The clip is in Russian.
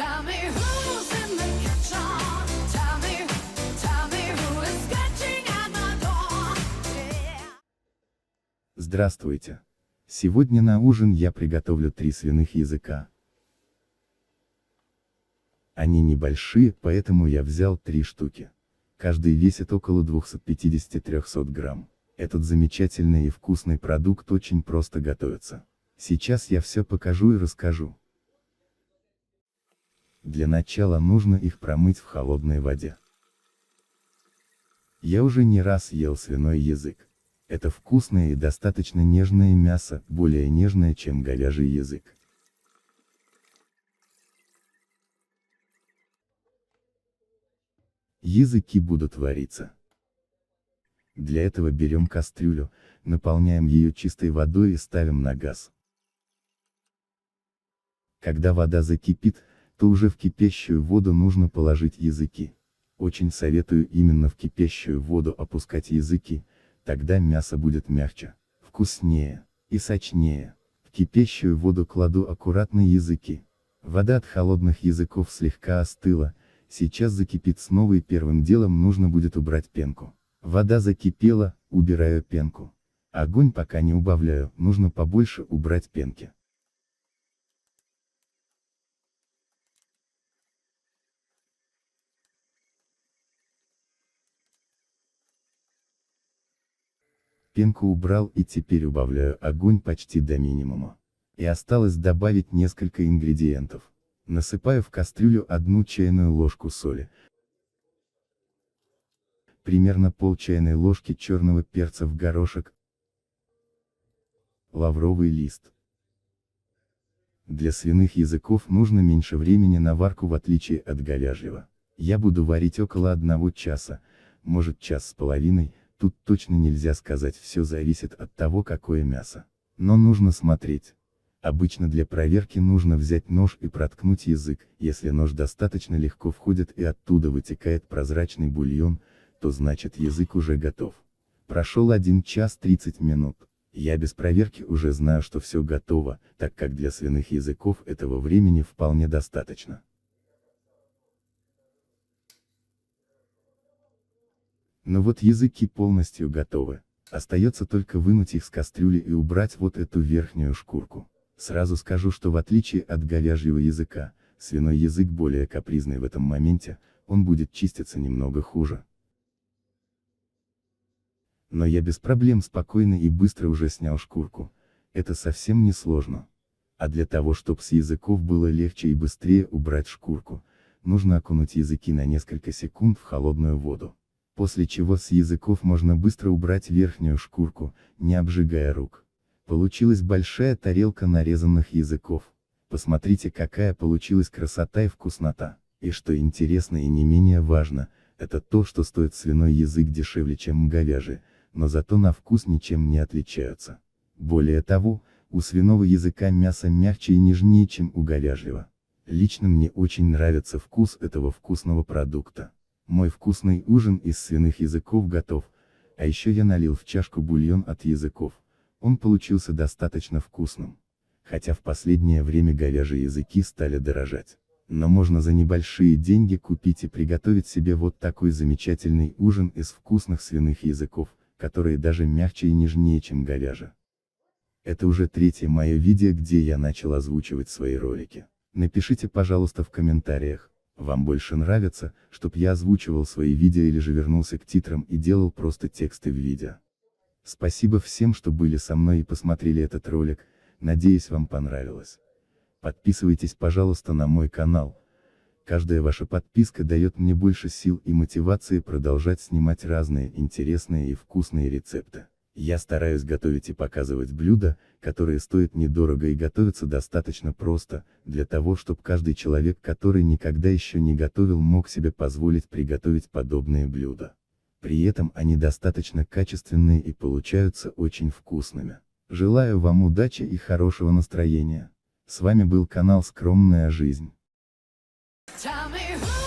Tell me who's in the kitchen. Tell me who is scratching at my door. Yeah. Здравствуйте. Сегодня на ужин я приготовлю 3 свиных языка. Они небольшие, поэтому я взял 3 штуки. Каждый весит около 250-300 грамм. Этот замечательный и вкусный продукт очень просто готовится. Сейчас я все покажу и расскажу. Для начала нужно их промыть в холодной воде. Я уже не раз ел свиной язык. Это вкусное и достаточно нежное мясо, более нежное, чем говяжий язык. Языки будут вариться. Для этого берем кастрюлю, наполняем ее чистой водой и ставим на газ. Когда вода закипит, то уже в кипящую воду нужно положить языки. Очень советую именно в кипящую воду опускать языки, тогда мясо будет мягче, вкуснее и сочнее. В кипящую воду кладу аккуратно языки. Вода от холодных языков слегка остыла, сейчас закипит снова и первым делом нужно будет убрать пенку. Вода закипела, убираю пенку. Огонь пока не убавляю, нужно побольше убрать пенки. Пенку убрал и теперь убавляю огонь почти до минимума. И осталось добавить несколько ингредиентов. Насыпаю в кастрюлю 1 чайную ложку соли. Примерно пол чайной ложки черного перца в горошек. Лавровый лист. Для свиных языков нужно меньше времени на варку в отличие от говяжьего. Я буду варить около 1 часа, может 1,5 часа. Тут точно нельзя сказать, все зависит от того, какое мясо. Но нужно смотреть. Обычно для проверки нужно взять нож и проткнуть язык, если нож достаточно легко входит и оттуда вытекает прозрачный бульон, то значит язык уже готов. Прошел 1 час 30 минут. Я без проверки уже знаю, что все готово, так как для свиных языков этого времени вполне достаточно. Но вот языки полностью готовы. Остается только вынуть их с кастрюли и убрать вот эту верхнюю шкурку. Сразу скажу, что в отличие от говяжьего языка, свиной язык более капризный в этом моменте, он будет чиститься немного хуже. Но я без проблем спокойно и быстро уже снял шкурку. Это совсем не сложно. А для того, чтобы с языков было легче и быстрее убрать шкурку, нужно окунуть языки на несколько секунд в холодную воду. После чего с языков можно быстро убрать верхнюю шкурку, не обжигая рук. Получилась большая тарелка нарезанных языков. Посмотрите, какая получилась красота и вкуснота. И что интересно и не менее важно, это то, что стоит свиной язык дешевле, чем говяжий, но зато на вкус ничем не отличаются. Более того, у свиного языка мясо мягче и нежнее, чем у говяжьего. Лично мне очень нравится вкус этого вкусного продукта. Мой вкусный ужин из свиных языков готов, а еще я налил в чашку бульон от языков. Он получился достаточно вкусным. Хотя в последнее время говяжьи языки стали дорожать. Но можно за небольшие деньги купить и приготовить себе вот такой замечательный ужин из вкусных свиных языков, которые даже мягче и нежнее, чем говяжьи. Это уже 3-е мое видео, где я начал озвучивать свои ролики. Напишите, пожалуйста, в комментариях, вам больше нравится, чтоб я озвучивал свои видео или же вернулся к титрам и делал просто тексты в видео. Спасибо всем, что были со мной и посмотрели этот ролик, надеюсь, вам понравилось. Подписывайтесь, пожалуйста, на мой канал. Каждая ваша подписка дает мне больше сил и мотивации продолжать снимать разные интересные и вкусные рецепты. Я стараюсь готовить и показывать блюда, которые стоят недорого и готовятся достаточно просто, для того, чтобы каждый человек, который никогда еще не готовил, мог себе позволить приготовить подобные блюда. При этом они достаточно качественные и получаются очень вкусными. Желаю вам удачи и хорошего настроения. С вами был канал Скромная жизнь. Tell me who